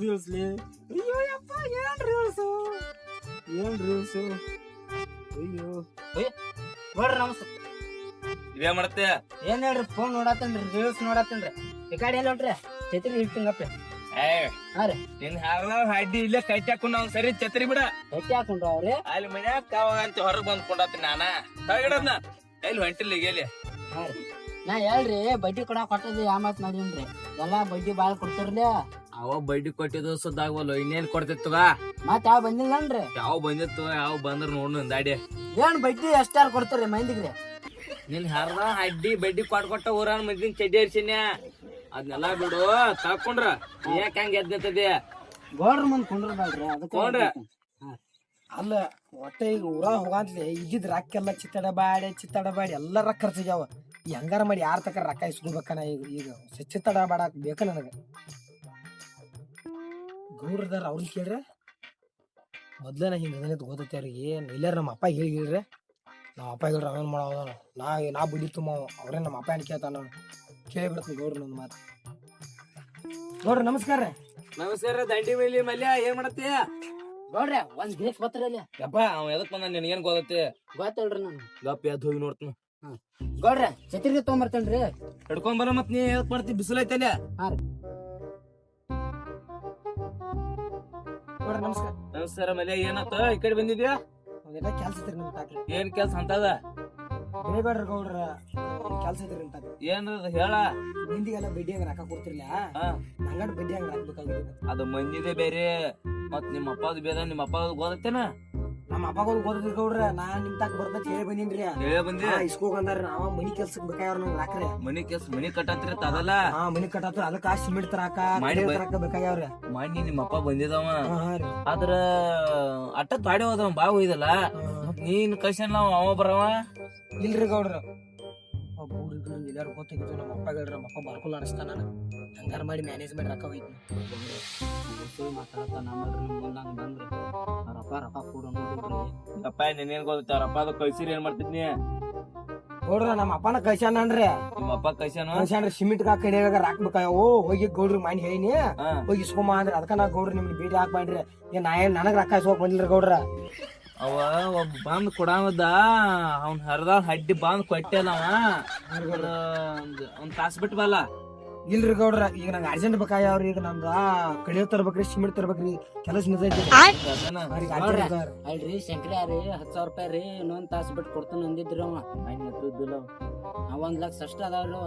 ರೀಲ್ಸ್ಲಿ. ಅಯ್ಯೋ ಯಪ್ಪ ಏನ್ ರೀಲ್ಸು ಅಯ್ಯೋ ನೋಡ್ರಿ ನಮಸ್ತೆ. ಇದೇ ಮಾಡತ್ತೆ ಏನ್ ಹೇಳ್ರಿ ಫೋನ್ ನೋಡತ್ತೇನ್ರಿ ರೀಲ್ಸ್ ನೋಡತ್ತೇನ್ರಿ. ಈ ಕಡೆ ಎಲ್ಲ ಹೊಂಟ್ರಿ ಛತ್ರಿ ಇಟ್ಟಿಂಗಪ್ಪ. ಹಾ ರೀ ನಿನ್ ಅಡ್ಡಿ ಇಲ್ಲೇ ಕಟ್ಟಿ ಹಾಕೊಂಡ್ ಅವ್ನ್ ಸರಿ ಛತ್ರಿ ಬಿಡ ಗಟ್ಟಿ ಹಾಕೊಂಡ್ರ ಅವ್ರಿ. ಅಲ್ಲಿ ಮನ್ಯಾಗ ಕಾವ ಅಂತ ಹೊರಗ್ ಬಂದ್ಕೊಂಡತ್ತೀನಿ ನಾನ ತಗಡದ್ನ ಎಲ್ಲಿ ಹೊಂಟಿಲ್ಲ ಈಗೇಲಿ. ಹಾ ರೀ ನಾ ಹೇಳ್ರಿ ಬಡ್ಡಿ ಕೊಡಾಕ್ ಕೊಟ್ಟದಿ ಯಾ ಮಾತ್ ಮಾಡೀನ್ರಿ. ಎಲ್ಲಾ ಬಡ್ಡಿ ಬಾಳ ಕೊಡ್ತಾರ್ಲಿ. ಅವ ಬಡ್ಡಿ ಕೊಟ್ಟಿದ್ದು ಸುದ್ದಾಗವಲ್ಲ ಇನ್ನೇನ್ ಕೊಡ್ತಿತ್ತುಗ. ಮತ್ ಯಾವ ಬಂದಿಲ್ಲನ್ರಿ. ಯಾವ ಬಂದಿತ್ತು ಯಾವ ಬಂದ್ರ ನೋಡ್ ದಾಡಿ ಏನ್ ಬಡ್ಡಿ ಎಷ್ಟಾರು ಕೊಡ್ತಾರ್ರಿ ಮಂದಿಗ್ರಿ. ನಿನ್ ಹರ್ದ ಅಡ್ಡಿ ಬಡ್ಡಿ ಕೊಟ್ಟ ಊರಾನ್ ಮಂದಿನ ಚಡ್ಡಿ ಹರ್ಸಿನ್ಯ ಅದ್ನೆಲ್ಲಾ ಬಿಡು ತಕೊಂಡ್ರ ಯಾಕ ಹಂಗ ಎದ್ನತದೆ ಗೋಡ್ರ ಮುಂದ್ ಕುಂಡ್ರಬೇಡ್ರಿ ಕೊಂಡ್ರ. ಅಲ್ಲ ಒಟ್ಟ ಈಗ ಊರ ಹೋಗಂತ್ಲೆ ಇದ್ದಿದ್ ರೊಕ್ಕೆಲ್ಲ ಚಿತ್ತಾಡಬಾಡಿ ಎಲ್ಲರ ಖರ್ಚಿಗ್ಯಾವ. ಈ ಹಂಗಾರ ಮಾಡಿ ಯಾರ ತಕ ರೊಕ್ಕ ಇಸ್ಕೊಬೇಕನ ಈಗ ಚಿತ್ತಾಡಬಾಡಕ್ ಬೇಕ ನನಗ. ಗೌಡ್ರದಾರ ಅವ್ರನ್ನ ಕೇಳ್ರೆ ಮೊದ್ಲೇನ ಹಿಂಗ ಗೊತ್ತೈತಿ ಅವ್ರಿಗೆ. ಏನ್ ಇಲ್ಲಾರ ನಮ್ಮ ಅಪ್ಪ ಹೇಳಿದ್ರೆ ನಮ್ಮ ಅಪ್ಪ ಹೇಳ್ರಿ ಅವೇನ್ ಮಾಡೋ ನಾ ಬಿಡಿತು ಮಾವ ಅವ್ರೇ ನಮ್ಮ ಅಪ್ಪ ಏನ್ ಕೇಳ್ತಾನ ಕೇಳಿಬಿಡ್ತೀನಿ ಗೌಡ್ರ ಒಂದು ಮಾತು. ಗೌಡ್ರ ನಮಸ್ಕಾರ. ನಮಸ್ಕಾರ ದಂಡಿ ಮೇಲೆ ಮಲ್ಯ ಏನ್ ಮಾಡತ್ತಿ? ನೋಡ್ರಿ ಒಂದ್ ಗಿರೀಶ್ ಬತ್ತರಲ್ಲಿ. ಯಪ್ಪ ಅವ ಎದಕ್ ಬಂದ ನಿನಗೇನ್ ಗೊತ್ತೈತಿ? ಗೊತ್ತಲ್ರಿ ನನ್ ಗಪ್ಪ ಎದ್ದು ಹೋಗಿ ನೋಡ್ತೀನಿ. ಗೌಡ್ರ ಛತ್ರಿಗೆ ತೊಗೊಂಬರ್ತೇನ್ರಿ. ಹಿಡ್ಕೊಂಡ್ ಬರ ಮತ್ ನೀ ಎದಕ್ ಮಾಡ್ತಿ ಬಿಸಿಲು ಐತಲ್ಲ. ಹಾ ರೀ ಗೌಡ್ರ ನಮಸ್ಕಾರ. ನಮಸ್ಕಾರ ಮಲ್ಯ ಏನತ್ತ ಈ ಕಡೆ ಬಂದಿದ್ಯಾ? ಅದೆಲ್ಲ ಕೆಲ್ಸ ಐತ್ರಿ ನಿಮ್ಗೆ ತಾಕ್ರಿ. ಏನ್ ಕೆಲ್ಸ ಅಂತದ? ಬೇಡ್ರಿ ಗೌಡ್ರ ಕೆಲ್ಸ ಐತ್ರಿ ಅಂತ ಏನ್ ಹೇಳ. ಮಂದಿಗೆಲ್ಲ ಬಡ್ಡಿ ಹಂಗ ರೊಕ್ಕ ಕೊಡ್ತಿರ್ಲ ನಂಗಡ್ ಬಡ್ಡಿ ಹಂಗ ಹಾಕ್ಬೇಕಾಗಿದೆ. ಅದು ಮಂದಿದೆ ಬೇರೆ ಮತ್ ನಿಮ್ಮ ಅಪ್ಪದು ಬೇರೆ ನಿಮ್ಮ ಅಪ್ಪದು ಗೊತ್ತೇನ? ನಮ್ಮ ಅಪ್ಪಗಳು ಗೊತ್ತಿದ್ರು ಗೌಡ್ರ ನಾ ನಿಮ್ ತಾಕ ಬರ್ತೈತಿ ಹೇಳಿ ಬಂದಿನ್ರಿ. ಹೇಳ ಬಂದಿ ಇಸ್ಕೋಗಂದಾರ ನಾವ ಮನಿ ಕೆಲ್ಸಕ್ ಬೇಕಾಗ್ಯಾರ ನಂಗೆ ರಾಕ್ರಿ. ಮನಿ ಕೆಲ್ಸ ಮನಿ ಕಟ್ಟತ್ರಿ ಅದಲ್ಲ ಮನಿ ಕಟ್ಟತ್ರ ಅದಕ್ಕ ಸಿಮೆಂಟ್ ತರಾಕ ಬೇಕಾಗ್ಯಾವ್ರಿ. ಮಾಡಿ ನಿಮ್ಮ ಅಪ್ಪ ಬಂದಿದವ ಹಾ ರೀ ಆದ್ರ ಅಟ್ಟ ತಾಡಿ ಹೋದವ ಬಾ ಒಯ್ದಲ್ಲ ನೀನ್ ಕಳ್ಸನ್ ಅವ ಬರವ ಇಲ್ರಿ ಗೌಡ್ರ ಎಲ್ಲಾರು ಗೊತ್ತಾಗಿತ್ತು. ನಮ್ಮ ಅಪ್ಪ ಹೇಳ್ರಿ ನಮ್ಮ ಅಪ್ಪ ಬಾರ್ಕೊಲ್ ಅನಿಸ್ತಾನ ಹಂಗಾರ ಮಾಡಿ ಮ್ಯಾನೇಜ್ ಮಾಡಿ ರೊಕ್ಕ ಹೋಯ್ತು. ಮಾತಾಡತ್ತ ನಮ್ಮಲ್ರಿ ನಿಮ್ ಬಂದ್ರಿ ರೊಕ್ಕ ಕೊಡು ಅಪ್ಪ ನೀನೇನ್ ಗೊತ್ತ ಅವ್ರಪ್ಪ ಅದು ಕಳ್ಸಿರಿ ಏನ್ ಮಾಡ್ತಿದ್ನಿ? ಗೌಡ್ರ ನಮ್ಮ ಅಪ್ಪನ ಕಳ್ಸ್ಯಾನ್ರಿ. ನಿಮ್ಮ ಅಪ್ಪ ಕಳ್ಸ್ಯಾನ್ರಿ ಸಿಮೆಂಟ್ ಕಡಿಯಾಗ ರಾಕ್ಬೇಕಾಗ ಹೋಗಿ ಗೌಡ್ರಿ ಮಾಡಿ ಹೇಳಿನಿ ಹೋಗಿ ಇಸ್ಕೊಂಬ ಅಂದ್ರಿ. ಅದಕ್ಕ ನಾ ಗೌಡ್ರಿ ನಿಮ್ಗೆ ಭೇಟಿ ಹಾಕ್ಬಾಡ್ರಿ. ನಾ ಏನ್ ನನಗ್ ರೊಕ್ಕ ಇಸ್ಕೋಕ್ ಬಂದಿಲ್ರಿ ಗೌಡ್ರ. ಅವ ಒಬ್ಬ ಬಂದ್ ಕೊಡಾಮದ ಅವ್ನ ಹರ್ದ ಹಡ್ಡಿ ಬಂದ್ ಕೊಟ್ಟೆಲ್ಲ ಒಂದ್ ತಾಸ್ ಬಿಟ್ಟು ಬಲ್ಲ. ಇಲ್ರಿ ಗೌಡ್ರ ಈಗ ನಂಗೆ ಅರ್ಜೆಂಟ್ ಬೇಕಾಗ್ಯಾವ್ರಿ. ಈಗ ನಂಗ ಕಡಿಯೋ ತರ್ಬೇಕ್ರಿ ಸಿಮೆಂಟ್ ತರ್ಬೇಕ್ರಿ ಕೆಲಸ ನಿಜೈತಿ. ಅಲ್ರಿ ಶಂಕರಿ ರೀ 10,000 ರೂಪಾಯಿ ರೀ ಇನ್ನೊಂದ್ ತಾಸ್ ಬಿಟ್ಟು ಕೊಡ್ತಾನ ಅಂದಿದ್ರಿ ಅವ. ಅವ 1,00,000 ಅಷ್ಟ ಅದಾವ್ರಿ.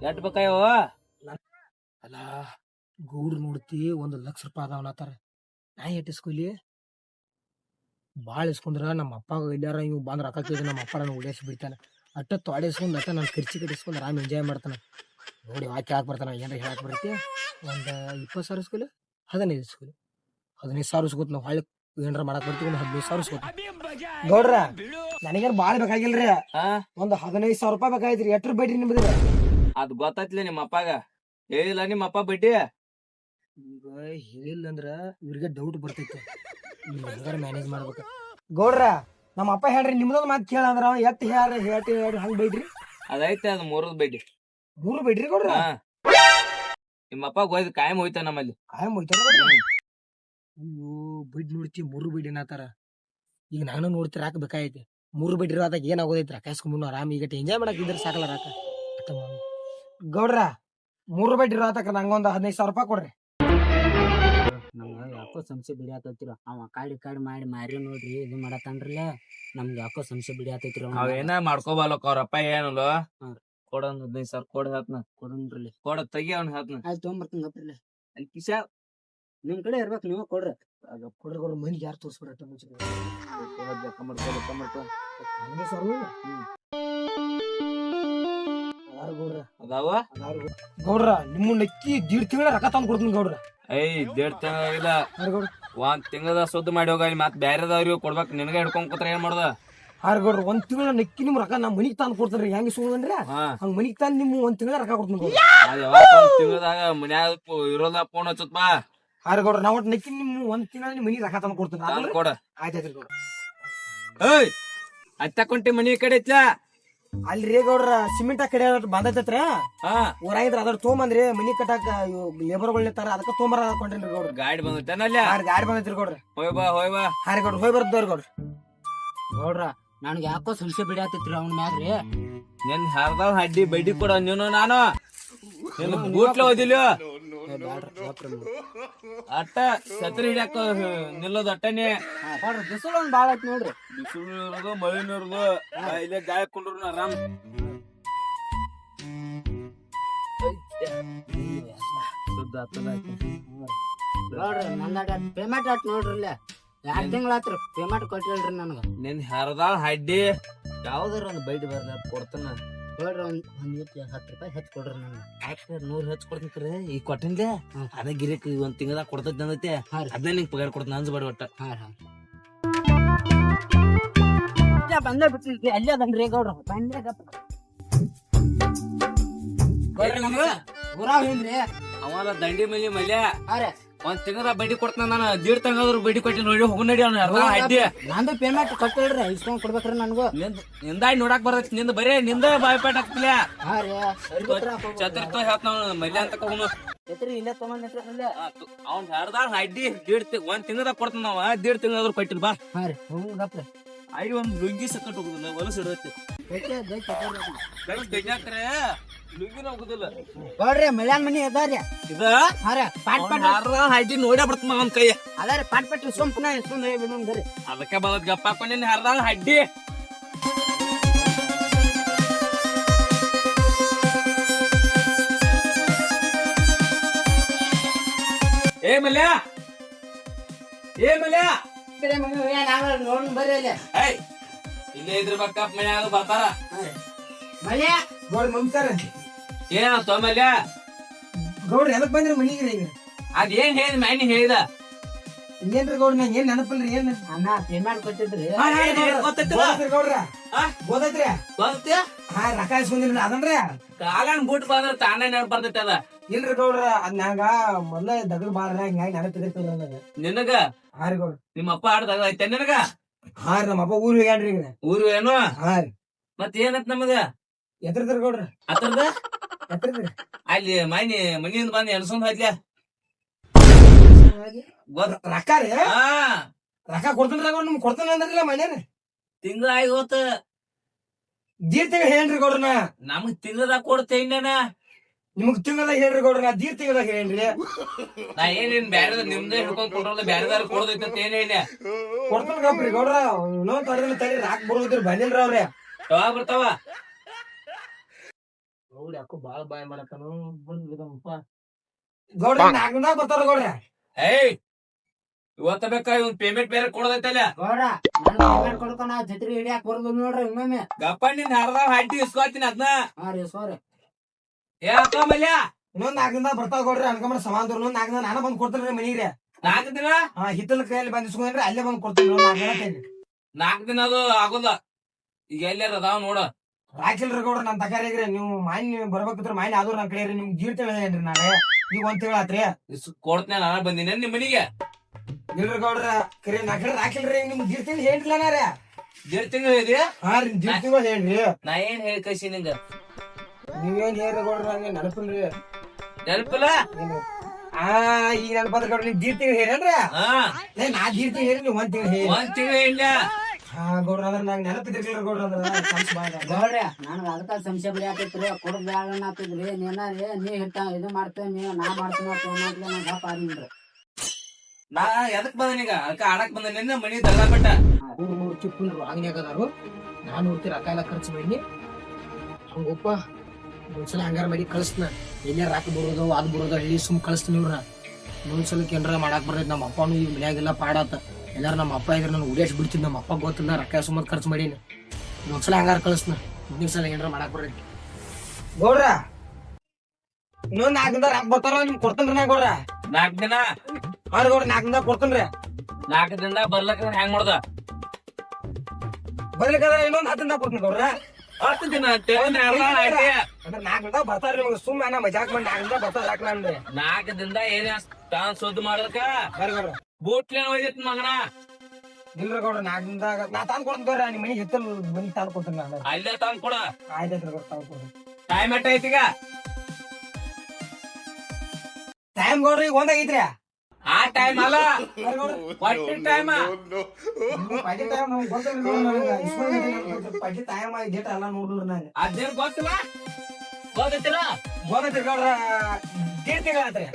ಎಟ್ ಬೇಕಾಯವ? ಅಲ್ಲ ಗೌಡ್ರು ನೋಡ್ತಿ 1,00,000 ರೂಪಾಯಿ ಅದಾವನತ್ತಾರ. ನಾ ಎಟ್ ಇಸ್ಕೊಲಿ? ಬಾಳ ಇಸ್ಕೊಂಡ್ರ ನಮ್ಮ ಅಪ್ಪ ಎಲ್ಲಾರ ಇವ್ ಬಂದ್ ರೊಕ್ಕ ಕೇಳಿದ್ರೆ ನಮ್ಮ ಅಪ್ಪ ನಾನು ಉಡೇಸಿ ಬಿಡ್ತಾನೆ. ಅಟ್ಟ ತೊಡೆ ಇಸ್ಕೊಂಡ್ ಅಟ್ಟ ನಾನು ಖರ್ಚಿ ಕಟ್ಟಿಸ್ಕೊಂಡ್ ಆರಾಮ್ ಎಂಜಾಯ್ ಮಾಡ್ತಾನೆ. ನೋಡಿ ವಾಕ್ಯ ಹಾಕ್ ಬರ್ತಾನ ಏನಾರ ಹೇಳಕ್ ಬರುತ್ತೆ. ಒಂದ್ 20,000 ಇಸ್ಕೊಲಿ 15 ಇಸ್ಕೊಲಿ 15,000 ಇಸ್ಕೊತ್ ನಾವು ಹೊಳ್ಳಿ ಏನಾರ ಮಾಡಕ್ ಬರ್ತೀವಿ. 15,000 ಇಸ್ಕೊತ ಗೌಡ್ರ ನನಗೇನ್ ಬಾಳ ಬೇಕಾಗಿಲ್ರಿ. ಒಂದ್ 15,000 ರೂಪಾಯಿ ಬೇಕಾಯ್ತ್ರಿ. ಎಟ್ರ ಬಡ್ಡಿ ನಿಮ್ದು? ಅದ್ ಗೊತ್ತಾಯ್ತಿಲ್ಲ ನಿಮ್ಮ ಅಪ್ಪಗ ಹೇಳಿಲ್ಲ ನಿಮ್ಮ ಅಪ್ಪ ಬಡ್ಡಿ? ಈಗ ಹೇಳಿಲ್ಲ ಅಂದ್ರ ಇವ್ರಿಗೆ ಡೌಟ್ ಬರ್ತೈತಿ. ಹೆಂಗಾರ ಮ್ಯಾನೇಜ್ ಮಾಡ್ಬೇಕ. ಗೌಡ್ರ ನಮ್ಮ ಅಪ್ಪ ಹೇಳ್ರಿ ನಿಮ್ದೊಂದ್ ಮಾತು ಕೇಳಂದ್ರ ಎಟ್ ಹೇಳ್ರಿ ಹಂಗ್ ಬೈಡ್ರಿ. ಅದೈತೆ ಅದ್ 3 ಬಡ್ಡಿ 3 ಬೈಡ್ರಿ ಗೌಡ್ರ. ನಿಮ್ಮ ಅಪ್ಪ ಹೋಯ್ತು ಕಾಯಂ ಹೋಯ್ತ ನಮ್ಮಲ್ಲಿ ಕಾಯಂ ಹೋಯ್ತಾರ. ಅಯ್ಯೋ ಬೈಡ್ ನೋಡ್ತಿ 3 ಬೈಡ್ ಏನತ್ತಾರ. ಈಗ ನಾನು ನೋಡ್ತಿ ರಾಕ ಬೇಕಾಯ್ತಿ. 3 ಬೈಡ್ ಇರೋದಾಗ ಏನಾಗೋದೈತಿ ರೊಕ್ಕ ಇಸ್ಕೊಂಡ್ ಆರಾಮ್ ಈಗ ಎಂಜಾಯ್ ಮಾಡಕ್ ಇದ್ರ ಸಾಕಲ್ಲ ರಾಕ. ಗೌಡ್ರ 3 ಬೈಡ್ ಇರೋತಕ್ಕ ನಂಗೊಂದ್ 15,000 ರೂಪಾಯಿ ಕೊಡ್ರಿ. ನಮ್ಗ ಯಾಕೋ ಸಂಶಯ ಬಿಡಿ ಆತೈತಿರ. ಅವ ಕಾಡಿ ಮಾಡಿ ಮಾರಿ ನೋಡ್ರಿ ಇದು ಮಾಡತ್ತನ್ರಲ್ಲ ನಮ್ಗೆ ಯಾಕೋ ಸಂಶಯ ಬಿಡಿ ಆತೈತಿರ. ಅವೇನ ಮಾಡ್ಕೋಬಾಲಕ್ ಅವ್ರಪ್ಪ ಏನಲ್ಲ ಕೊಡ 15,000 ಕೊಡ ಹೇಳ್ತನ ಕೊಡ್ರಿ ಕೊಡ ತೆಗಿ ಅವ್ನ ಹೇಳ್ತನ. ಅಲ್ಲಿ ತೊಗೊಂಬರ್ತೀನಿ ಗಪ್ರಿಲ್ಲ. ಅಲ್ಲಿ ಕಿಶ ನಿಮ್ ಕಡೆ ಇರ್ಬೇಕು ನೀವು ಕೊಡ್ರಿ. ಕೊಡ್ರಿ ಮಂದಿಗೆ ಯಾರು ತೋರಿಸ್ಬಿಡ ಅದಾವ. ಗೌಡ್ರ ನಿಮ್ಮ ನಕ್ಕಿ 1.5 ತಿಂಗಳ ರೊಕ್ಕ ತಂದ್ ಕೊಡ್ತೀನಿ ಗೌಡ್ರ. ಏಯ್ 1.5 ತಿಂಗಳಿಲ್ಲ 1 ತಿಂಗಳದ ಸುದ್ದ ಮಾಡಿ ಹೋಗ. ಮತ್ ಬ್ಯಾರೆದವ್ರಿಗೆ ಕೊಡ್ಬೇಕು ನಿನಗ ಹಿಡ್ಕೊಂಡ್ ಕೂತ್ರ ಏನ್ ಮಾಡ್ದ? ಗೌಡ್ರ 1 ತಿಂಗಳ ನಕ್ಕಿ ನಿಮ್ ರೊಕ್ಕ ನಾ ಮನಿಗ್ ತಂದ್ ಕೊಡ್ತಾರ್ರಿ. ಹೆಂಗ್ ಸುಳ್ಳ್ರಿ ಹಂಗ ಮನಿಗ್ ತಂದ್ ನಿಮ್ 1 ತಿಂಗಳ ರೊಕ್ಕ ಕೊಡ್ತೀನಿ. ತಿಂಗಳದಾಗ ಮನ್ಯಾಗ ಇರೋದ ಫೋನ್ ಹಚ್ಚತ್ ಬಾ. ಗೌಡ್ರ ನಾ ಒಟ್ಟು ನಕ್ಕಿ ನಿಮ್ 1 ತಿಂಗಳ ನಿಮ್ ಮನಿಗ್ ರೊಕ್ಕ ತಂದ್ ಕೊಡ್ತೀನಿ. ಕೊಡ ಆಯ್ತಾಯ್ತ್ರಿ ಗೌಡ್ರ. ಏಯ್ ಅತ್ತಕೊಂಟಿ ಮನಿ ಕಡೆ ಐತ್ಲಾ ಅಲ್ರಿ ಗೌಡ್ರ ಸಿಮೆಂಟ್ ಕಡೆ ಬಂದೈತ್ರ ಹಾ ಊರಾಗಿದ್ರ ಅದ್ರ ತೊಗೊಂಬಂದ್ರಿ ಮನಿ ಕಟ್ಟಾಕ ಲೇಬರ್ಗಳು ತರ ಅದಕ್ಕ ತೊಗೊಂಬರ ಹಾಕೊಂಡ್ರಿ ಗೌಡ್ರ ಗಾಡಿ ಬಂದೈತೇನಲ್ಲಿ ಗಾಡಿ ಬಂದೈತ್ರಿ ಗೌಡ್ರ ಹೋಯ್ ಬಾ ಹಾರಿ ಗೌಡ್ರ ಹೋಗಿ ಬರ್ದವ್ರಿ ಗೌಡ್ರ ನೋಡ್ರ ನನ್ಗೆ ಯಾಕೋ ಸಂಶಯ ಬಿಡಾತೈತ್ರಿ ಅವ್ನ ಮ್ಯಾಗ್ರಿ. ನಿನ್ ಹರ್ದಾವ್ ಹಡ್ಡಿ ಬಡ್ಡಿ ಕೊಡ ನೀನು ನಾನು ನಿನ್ ಬೂಟ್ಲ ಓದಿಲ್ಲ ಅಟ್ಟ ಛತ್ರಿ ಹಿಡ್ಯಾಕ ನಿಲ್ಲೋದು ಅಟ್ಟನೆ. ಬಿಸಿಲು ಒಂದ್ ಬಾಳ ಐತಿ ನೋಡ್ರಿ. ಬಿಸಿಲು ಇರೋದು ಮಳಿನೂ ಇರೋದು ಇಲ್ಲೇ ಗಾಯ ಕೊಂಡ್ರು ಆರಾಮ್. ಶುದ್ಧ ನೋಡ್ರಿ ನಂದಾಗ ಪೇಮೆಂಟ್ ಆಟ್ ನೋಡ್ರಿ ಇಲ್ಲೇ 2 ತಿಂಗಳಾತ್ರಿ ಪೇಮೆಂಟ್ ಕೊಟ್ಟಿಲ್ರಿ ನನಗ. ನಿನ್ ಹರ್ದಾವ್ ಹಡ್ಡಿ ಯಾವ್ದಾರ ಒಂದು ಬೈಟ್ ಬರ್ಲ ಕೊಡ್ತಾನ ನೋಡ್ರಿ ಒಂದ್ 10 ರೂಪಾಯಿ ಹೆಚ್ಚು ಕೊಡ್ರಿ ನನಗ. 100 ಹೆಚ್ಚು ಕೊಡ್ತಿನ್ರಿ ಈಗ ಕೊಟ್ಟಿನ್ಲೆ ಅದ ಗಿರಿಕ್ ಒಂದ್ ತಿಂಗಳದಾಗ ಕೊಡ್ತೈತಿ ಅಂದೈತೆ ಅದೇ ನಿಂಗ್ ಪಗಾರ ಕೊಡ್ತಾನ ಅನ್ಸ್ಬೇಡ ಒಟ್ಟ. ಬಂದೇ ಬಿಟ್ಟಿಲ್ರಿ ಅಲ್ಲೇ ಅದನ್ರಿ ಗೌಡ್ರ ಬಂದೇ ಊರಾಗ ಏನ್ರಿ ಅವನ ದಂಡಿ ಮಲ್ಲಿ ಮಲ್ಯ ಅರೆ ಒಂದ್ ತಿಂಗಳ ಬಡ್ಡಿ ಕೊಡ್ತಾನ. ನಾನು 1.5 ತಿಂಗಳಾದ್ರು ಬಡ್ಡಿ ಕೊಟ್ಟಿ ನೋಡಿ ಹೋಗ್ ನಡಿ ಅವ್ನ ಹರ್ದಾವ್ ಹಡ್ಡಿ. ನಂದು ಪೇಮೆಂಟ್ ಕೊಟ್ಟಿಲ್ರಿ ಇಸ್ಕೊಂಡ್ ಕೊಡ್ಬೇಕ್ರಿ ನನ್ಗೂ. ನಿಂದಾಯ್ ನೋಡಾಕ್ ಬರ್ತೈತಿ ನಿಂದ ಬರೇ ನಿಂದ ಬಾಯ್ಪಾಟ್ ಹಾಕ್ತಿಲ್ಲ. ಹಾ ರೀ ಛತ್ರಿ ತೋ ಹೇಳ್ತಾವ ಮಲ್ಯ ಅಂತ ಹೋಗುನು ಛತ್ರಿ ಇಲ್ಲೇ ತಗೊಂಡ್ರಿ ಅವ್ನ ಹರ್ದಾವ್ ಹಡ್ಡಿ 1.5 ತಿಂಗಳದಾಗ ಕೊಡ್ತಾನ ನಾವ 1.5 ತಿಂಗಳಾದ್ರು ಕೊಟ್ಟಿಲ್ ಬಾ. ಹಾ ರೀ ಹೋಗ್ರಿ ಐ ಒಂದ್ ಲುಂಗಿ ಸಕ್ಕಟ್ ಹೋಗುದಿಲ್ಲ ಹೊಲಸ್ ಇಡತ್ತೆ ಲುಂಗಿನ ಹೋಗುದಿಲ್ಲ. ನೋಡ್ರಿ ಮಳ್ಯಾನ್ ಮನಿ ಅದಾರಿ ಇದ ಹಾ ರೀ ಪಾಟ್ ಪಾಟ್ ಹಡ್ಡಿ ನೋಡೇ ಬರ್ತಮ್ಮ ಅವನ್ ಕೈ ಅದಾರಿ ಪಾಟ್ ಪಾಟ್ ಸುಮ್ನೆ ಅದಕ್ಕೆ ಬಂದದ್ ಗಪ್ಪ ಹಾಕೊಂಡ್ ಹರ್ದಾವ್ ಹಡ್ಡಿ. ಏ ಮಲ್ಯ ನೋಡ್ ಬರ್ರಿ ಅಲ್ಲಿ ಏಯ್ ಇಲ್ಲೇ ಇದ್ರ ಬಕ್ಕಪ್ಪ ಮನ್ಯಾಗ ಬರ್ತಾರ ಮಳ್ಯ ಗೌಡ್ರ ಮಮ್ತಾರ ಏನಾಯ್ತು ಮಲ್ಯ ಗೌಡ್ರ ಎದಕ್ ಬಂದ್ರಿ ಮನಿಗ್ರಿ ಈಗ ಅದೇನ್ ಹೇಳಿದ ಮ್ಯಾನಿ ಹೇಳಿದ ಏನ್ರಿ ಗೌಡ್ರ ನಂಗೆ ಏನ್ ನೆನಪಿಲ್ರಿ ಏನ್ ಅಣ್ಣ ಪೇಮೆಂಟ್ ಕೊಟ್ಟಿದ್ರಿ ಗೌಡ್ರ ಗೊತ್ತೈತ್ರಿ ಗೊತ್ತ ಹಾ ರೊಕ್ಕ ಇಸ್ಕೊಂಡಿಲ್ರಿ ಅದನ್ರಿ ಕಾಲನ್ ಬೂಟ್ ಬಂದ್ರ ತಾನೇ ನೆನಪ್ ಬರ್ತೈತಿ ಅದ. ಇಲ್ರಿ ಗೌಡ್ರ ಅದ್ ನಂಗ ಮೊದ್ಲ ದಗದ್ ಬಾಳ್ರ ಹಿಂಗಾಗಿ ನೆನಪಿದ್ರಿ ನನಗ. ನಿನಗ ಹಾ ರೀ ಗೌಡ್ರ ನಿಮ್ಮ ಅಪ್ಪ ಆಡ್ದಾಗ ಐತೆ ನಿನಗ ಹಾ ರೀ ನಮ್ಮ ಅಪ್ಪ ಊರ್ ಹೋಗ್ಯಾನ್ರಿ ಈಗ. ಊರು ಏನು ಹಾ ರೀ ಮತ್ ಏನತ್ ನಮಗ ಎತ್ರದ್ರಿ ಗೌಡ್ರ ಅದ್ರದ ಎತ್ರದ್ರಿ ಅಲ್ಲಿ ಮನಿಯಿಂದ ಬಂದ್ ಎಣ್ಸೊಂದ್ ಹದ್ಲ ರೊಕ್ಕ ರೀ ರೊಕ್ಕ ಕೊಡ್ತಾನ್ರಿ ಗೌಡ್ರ ನಿಮ್ಗೆ ಕೊಡ್ತಾನ ಅಂದ್ರಲ್ಲ ಮನೇನ ತಿಂಗಳ ಆಗಿ ಹೋತ ದೀರ್ ತಿಂಗಳ ಹೇಳ್ರಿ ಗೌಡ್ರ ನಮಗ್ ತಿಂಗಳದಾಗ ಕೊಡ್ತೇನ ನಿಮಗ್ ತಿಂಗಳದಾಗ ಹೇಳ್ರಿ ಗೌಡ್ರ ನಾ ದೀರ್ ತಿಂಗಳದಾಗ ಹೇಳ್ರಿ ನಾ ಏನೇನ್ ಬ್ಯಾರದ ನಿಮ್ದೇ ಹಿಡ್ಕೊಂಡ್ ಕೊಟ್ರಲ್ಲ ಬ್ಯಾರೆದಾರ ಕೊಡೋದೈತ ಅಂತ ಏನ್ ಹೇಳಿ ಕೊಡ್ತಾನ ಗಪ್ರಿ ಗೌಡ್ರ ಇನ್ನೊಂದ್ ತಡದಲ್ಲಿ ತಡಿ ರಾಕ್ ಬರೋದ್ರಿ ಬಂದಿಲ್ರಿ ಅವ್ರೆ ಯಾವಾಗ ಬರ್ತಾವ ಗೌಡ ಯಾಕೋ ಬಾಳ ಬಾಯ್ ಮಾಡತಾನು ಗೌಡ್ರ 4 ದಿನದಾಗ ಬರ್ತಾರ ಗೌಡ್ರ ಏಯ್ ಇವತ್ತ ಬೇಕಾ ಇವ್ನ್ ಪೇಮೆಂಟ್ ಬೇರೆ ಕೊಡೋದೈತಲ್ಲ ಗೌಡ ನನ್ ಪೇಮೆಂಟ್ ಕೊಡ್ಕೊಂಡ್ ನಾವ್ ಛತ್ರಿ ಹಿಡಿಯಾಕ ಬರೋದು ನೋಡ್ರಿ ಒಮ್ಮೆ ಗಪ್ಪ ನಿನ್ ಹರ್ದಾವ್ ಹಡ್ಡಿ ಇಸ್ಕೊತೀನಿ ಅದ್ನ. ಹಾ ರೀ ಸೋರಿ ಏ ಅಕ್ಕ ಮಲ್ಯ ಇನ್ನೊಂದ್ 4 ದಿನದಾಗ ಬರ್ತಾವ ಗೌಡ್ರಿ ಅನ್ಕೊಂಡ್ರ ಸಮಾಂತರ ಇನ್ನೊಂದ್ 4 ದಿನ ನಾನು ಬಂದ್ ಕೊಡ್ತೇನ್ರಿ ಮನಿಗ್ರಿ 4 ದಿನ ಹಾ ಹಿತ್ತಲ ಕೈಯಲ್ಲಿ ಬಂದ್ ಇಸ್ಕೊಂಡ್ರಿ ಅಲ್ಲೇ ಬಂದ್ ಕೊಡ್ತೇನೆ 4 ದಿನ 4 ದಿನ ಅದು ಆಗೋದ ಈಗ ಎಲ್ಲಾರ ಅದಾವ ನೋಡ ರಾಕಿಲ್ರಿ ಗೌಡ್ರ ನನ್ ತಕಾರಿಗ್ರಿ ನೀವು ಮಾನ್ಯ ಬರ್ಬೇಕಿದ್ರ ಮಾನ್ಯ ಆದ್ರೂ ನನ್ ಕಡೆ ರೀ ನಿಮ್ಗೆ ಜೀರ್ ತಿಳೇನ್ರಿ ನಾಳೆ ಈಗ 1 ತಿಂಗಳ ಆತ್ರಿ ಕೊಡ್ತೇನೆ ನಾನು ಬಂದಿನ ನಿಮ್ ಮನಿಗೆ ಇಲ್ರಿ ಗೌಡ್ರ ಕರೆ ನಾ ಕಡೆ ರಾಕಿಲ್ರಿ ನಿಮ್ಗೆ ಜೀರ್ ತಿಂಗಳು ಹೇಳ್ತಿಲ್ಲ ನಾ ರೀ 1.5 ತಿಂಗಳು ಇದೆಯಾ ಹಾ ರೀ ಜೀರ್ ತಿಂಗಳು ಹೇಳ್ರಿ ನಾ ಏನ್ ಹೇಳಿ ಕಳ್ಸಿ ನಿಂಗ ನೀವೇನ್ ಹೇಳ್ರಿ ಗೌಡ್ರ ನಂಗೆ ನೆನಪಿಲ್ರಿ ನೆನಪಿಲ್ಲ ಈಗ ನೆನಪದ್ರ ಗೌಡ್ರ ನೀವ್ ಜೀರ್ ತಿಂಗಳು ಹೇಳ್ರಿ ಹಾ ನಾ ಜೀರ್ ತಿಂಗಳು ಹೇಳಿ ನೀವು 1 ತಿಂಗಳು ಹೇಳಿ 1 ತಿಂಗಳು ಇಲ್ಲ ಹಾ ಗೌಡ್ರ ಅಂದ್ರ ನಂಗೆ ನೆನಪಿದ್ರಿ ಗೌಡ್ರ ಅಂದ್ರ ಕಲ್ಸ್ ಬಾಳ ಗೌಡ್ರಿ ನನಗ ಅದಕ್ಕ ಸಂಶಯ ಬಿಡಾಕೈತ್ರಿ ಕೊಡದ್ ಬ್ಯಾಡ ಆತಿದ್ರಿ ನೀ ಹಿಟ್ಟ ಇದು ಮಾಡ್ತೇವೆ ನೀವು ನಾ ಮಾಡ್ತೀನಿ ನಂಗೆ ಹಪ್ಪ ಆದ್ರಿ ನಾ ಎದಕ್ ಬಂದನೀಗ ಅದಕ್ಕ ಆಡಕ್ ಬಂದ ನಿನ್ನ ಮನಿ ದಗದ ಬಿಟ್ಟ ಚಿಪ್ಪುಲ್ ವಾಂಗ್ನ್ಯಾಗದಾರು ನಾನು ಹೋಗ್ತಿ ರೊಕ್ಕ ಎಲ್ಲ ಖರ್ಚು ಮಾಡಿ ಹಂಗಪ್ಪ ಒಂದ್ಸಲ ಹಂಗಾರ ಮಾಡಿ ಕಳಿಸ್ನ ಎಲ್ಲೇ ರಾಕ್ ಬರೋದು ಅದ್ ಬರೋದು ಹಳ್ಳಿ ಸುಮ್ ಕಳಿಸ್ತೀನಿ ಇವ್ರ ಒಂದ್ಸಲಕ್ಕೆ ಏನಾರ ಮಾಡಾಕ್ ಬರ್ತೈತಿ ನಮ್ಮ ಅಪ್ಪನು ಈ ಮನ್ಯಾಗೆಲ್ಲ ಪಾಡಾತ ಎಲ್ಲಾರು ನಮ್ಮ ಅಪ್ಪ ಇದ್ರೆ ನಾನು ಉಡೇಶ್ ಬಿಡ್ತೀನಿ ನಮ್ಮ ಅಪ್ಪ ಗೊತ್ತಿಲ್ಲ ರೊಕ್ಕ ಸುಮ್ಮನೆ ಖರ್ಚು ಮಾಡೀನಿ ಒಂದ್ಸಲ ಹಂಗಾರ ಕಳಿಸ್ನ ಮುಂದಿನ ಸಲ ಏನಾರ ಮಾಡಾಕ್ ಬರ್ತೈತಿ ಗೌಡ್ರ ಇನ್ನೊಂದ್ 4 ದಿನ ರಾಕ್ ಬರ್ತಾರ ನಿಮ್ಗೆ ಕೊಡ್ತೇನ್ರಿ ನಾ ಗೌಡ್ರ 4 ದಿನ ಅವ್ರ ಗೌಡ್ರ 4 ದಿನ ಕೊಡ್ತೇನ್ರಿ 4 ದಿನದಾಗ ಬರ್ಲಕ್ಕ ಹೆಂಗ್ ಮಾಡ್ದ ಬರ್ಲಿಕ್ಕಂದ್ರ ಇನ್ನೊಂದ್ 10 ದಿನ ಕೊಡ್ತೀನಿ ಗೌಡ್ರ 10 ದಿನ ಅಂತ 4 ದಿನ ಬರ್ತಾರ ನಿಮ್ಗೆ ಸುಮ್ಮನೆ ಮಜಾಕ್ ಮಾಡಿ 4 ದಿನ ಬರ್ತಾರ ರಾಕ್ ನಾನು 4 ದಿನದಾಗ ಏನೇ ತಾನ್ ಸುದ್ದಿ ಮಾಡ್ದಕ್ಕ ಬರ್ರಿ ಗೌಡ್ರ ಬೂಟ್ಲೇನ್ ಒಯ್ದಿತ್ ಮಗನ ಇಲ್ರಿ ಗೌಡ್ರ 4 ದಿನದಾಗ ನಾ ತಂದ್ ಕೊಡ್ತೇವ್ರಿ ನಿಮ್ ಮನಿಗೆ ಹಿತ್ತಲ್ ಮನಿಗೆ ತಂದ್ ಕೊಡ್ತೀನಿ ನಾನು. ಅಲ್ಲೇ ತಂದ್ ಕೊಡ. ಆಯ್ತಾಯ್ತ್ರಿ ಗೌಡ್ರ ತಂದ್ ಕೊಡ್ರಿ. ಟೈಮ್ ಎಟ್ಟ ಐತಿ ಈಗ? ಟೈಮ್ ಗೌಡ್ರಿ ಈಗ 1 ಆಗೈತ್ರಿ. ಆ ಟೈಮ್ ಅಲ್ಲ, ಒಟ್ಟಿ ಟೈಮ್. ಪಾಟಿ ಟೈಮ್ ಗೊತ್ತಿಲ್ಲ ನನಗೆ. ಪಾಟಿ ಟೈಮ್ ಡೇಟ್ ಎಲ್ಲ ನೋಡಿಲ್ರಿ ನಾನು. ಅದೇನ್ ಗೊತ್ತಿಲ್ಲ? ಗೊತ್ತಿಲ್ಲ? ಗೊತ್ತೈತ್ರಿ ಗೌಡ್ರ. ಡೇಟ್ ತಿಂಗಳಾತ್ರಿ.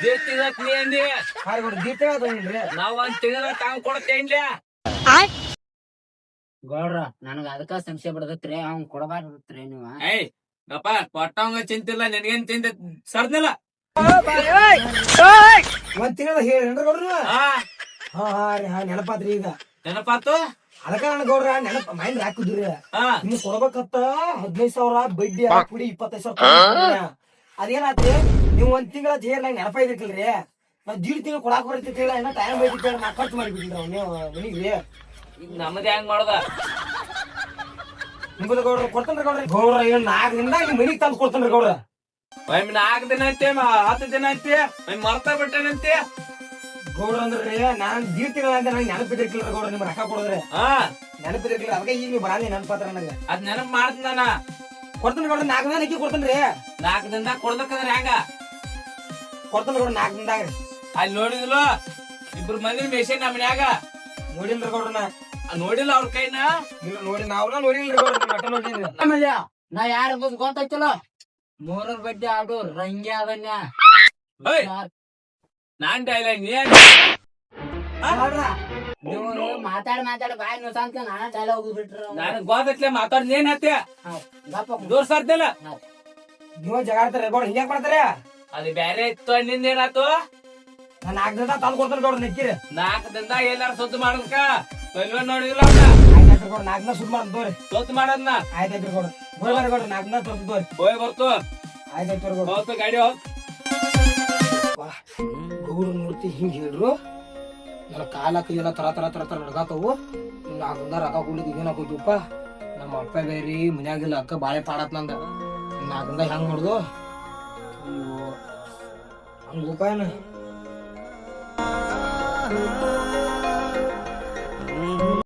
ದೇಶ್ ತಿಂಗಳಕ್ ನೀ ಅಂದಿ. ಹಾರಿ ಗೌಡ್ರ ಡೇಟ್ ತಿಂಗಳಾತ್ರಿ. ನಾವ್ 1 ತಿಂಗಳ ತಂದ್ ಕೊಡ್ತೇನ್ಲ. ಗೌಡ್ರ ನನಗ ಅದಕ್ಕ ಸಂಶಯ ಬಿಡದತ್ರಿ ಅವ್ನ್ ಕೊಡಬಾರ್ದತ್ರಿ ನೀವ. ಏಯ್ ಗಪ್ಪ, ಕೊಟ್ಟವಂಗ ಚಿಂತಿಲ್ಲ, ನಿನಗೇನ್ ಚಿಂತೆ ಸರ್ದಿಲ್ಲ. 1 ತಿಂಗಳ ಹೇಳ್ರಿ ಗೌಡ್ರ. ಹಾ ಹಾ ಹಾ ರೀ ಹಾ ನೆನಪಾತ್ರಿ ಈಗ. ನೆನಪಾತು? ಅದಕ್ಕ ನನ್ ಗೌಡ್ರ ನೆನಪ ಮೈಂಡ್ ಹಾಕಿದ್ರಿ. ಹಾ ನಿಮ್ಗ್ ಕೊಡ್ಬೇಕತ್ತ 15,000 ಬಡ್ಡಿ ಕುಡಿ 25,000. ಅದೇನಾತ್ರಿ ನೀವ್ 1 ತಿಂಗಳ ಜೇರ್ನಾಗ ನೆನಪ ಇದಿರ್ಕಿಲ್ರಿ. ನಾವ್ 1.5 ತಿಂಗಳು ಕೊಡಾಕ್ ಬರ್ತಿಲ್ಲ. ಏನ ಟೈಮ್ ಬೈದಿದ್ದ ನಾ ಖರ್ಚು ಮಾಡಿಬಿಟ್ಟಿಲ್ರಿ ನೀವು ಮನಿಗ್ರಿ. ಈಗ ನಮ್ಮದ್ ಹೆಂಗ್ ಮಾಡೋದ? ನಿಮ್ದು ಗೌಡ್ರ ಕೊಡ್ತೇನ್ರಿ ಗೌಡ್ರ. ಗೌಡ್ರ ಏನ್ 4 ದಿನದಾಗ ನಿಮ್ ಮನಿಗ್ ತಂದ್ ಕೊಡ್ತೇನ್ರಿ ಗೌಡ್ರ. 4 ದಿನ ಐತಿ, 10 ದಿನ ಐತಿ, ಮರ್ತಾ ಬಿಟ್ಟೇನಂತಿ. ಗೌಡ್ರ ಅಂದ್ರಿ ನಾನ್ 1.5 ತಿಂಗಳ ಅಂತ ನಂಗೆ ನೆನಪಿದಿರ್ಕಿಲ್ರಿ ಗೌಡ್ರ. ನಿಮ್ ರೊಕ್ಕ ಕೊಡದ್ರಿ ಹಾ ನೆನಪಿದಿರ್ಕಿಲ್ಲ. ಅದಕ್ಕೆ ಈಗ ನೀವು ಬರಾನಿ ನೆನಪಾತ್ರ ನನಗ. ಅದ್ ನೆನಪ್ ಮಾಡ್ತೀನಿ ನಾನ. ಕೊಡ್ತೇನ್ರಿ ಗೌಡ್ರ. 4 ದಿನ ಅಕ್ಕಿ ಕೊಡ್ತೇನ್ರಿ. 4 ದಿನದಾಗ ಕೊಡ್ಬೇಕಂದ್ರ ಹೆಂಗ? ಕೊಡ್ತೇನ್ರಿ ಗೌಡ್ರ 4 ದಿನದಾಗ. ಅಲ್ಲಿ ನೋಡಿದ್ಲು 2 ಮಂದಿ ಮೆಷಿನ್ ನಮ್ಮ ಮನ್ಯಾಗ. ನೋಡಿಲ್ರಿ ಗೌಡ್ರ ನಾ. ನೋಡಿಲ್ಲ ಅವ್ರ ಕೈನ. ಇಲ್ಲ ನೋಡಿ ನಾವ್ನ ನೋಡಿಲ್ರಿ ಗೌಡ್ರ. ನಿಮ್ ಅಟ್ಟ ನೋಡಿದ್ರಿ. ಆಮೇಲೆ ನಾ ಯಾರ ಗೊತ್ತಾಯ್ತಿಲ್ಲ. 3 ಬಡ್ಡಿ ಆಡು ರಂಗಿ ಅದನ್ಯ. ಓಯ್ ನಾನ್ ಡೈಲಾಗ್ ನೀ ಗೌಡ್ರ ನೀವು ಮಾತಾಡಿ ಬಾಯಿ ನುಸಾಂತ ನಾನ ಡೈಲಾಗ್ ಬಿಟ್ರ. ನನಗ್ ಗೊತ್ತೈತ್ಲೆ ಮಾತಾಡ್ ನೀನ್ ಹತ್ತೆ ದೂರ ಸರ್ದಿಲ್ಲ. ನೀವ ಜಗಾಡ್ತಾರ ಗೌಡ್ರ. ಹಿಂಗ್ಯಾಕ್ ಮಾಡ್ತಾರೆ? ಅದು ಬ್ಯಾರೆ ಇತ್ತು. ನಿಂದೇನಾತು? ನಾ 4 ದಿನ ತಂದ್ ಕೊಡ್ತೇನೆ ಗೌಡ್ರ. ನೆಕ್ಕಿರಿ 4 ದಿನದಾಗ ಎಲ್ಲಾರು ಸುದ್ದಿ ಮಾಡದ್ಕ ಪೈಲ್ವಾನ್ ನೋಡಿದಿಲ್ಲ ಅವ್ನ. ಆಯ್ತಾಯ್ತ್ರಿ ಗೌಡ್ರ. 4 ದಿನ ಸುದ್ ಮಾಡ್ತೇವ್ರಿ. ಸುದ್ದಿ ಮಾಡದ್ನ. ಆಯ್ತಾಯ್ತ್ರಿ ಗೌಡ್ರ. ಹೋಯ್ ಬರ್ರಿ ಗೌಡ್ರ. 4 ದಿನ ತೋರಿ. ಹೋಯ್ ಬರ್ತು. ಆಯ್ತಾಯ್ತ್ರಿ ಗೌಡ್ರ. ಹೋಗ್ತು ಗಾಡಿ ಹೋಗ್. ಗೌಡ್ರ ನೋಡ್ತಿ ಹಿಂಗ್ ಹೇಳ್ರು. ನನ್ನ ಕಾಲ ಕೈ ಎಲ್ಲ ತರ ನಡ್ಗಾತವು. 4 ದಿನ ರೊಕ್ಕ ಕೊಡ್ಲಿಕ್ಕೆ ಏನಾಕೋತಿವಪ್ಪ. ನಮ್ಮ ಅಪ್ಪ ಬೇರಿ ಮನ್ಯಾಗಿಲ್ಲ. ಅಕ್ಕ ಬಾಳೆ ಪಾಡತ್ ನಂದ. 4 ದಿನ ಹೆಂಗ್ ಮಾಡುದು? ಹಂಗ ಉಪಾಯನ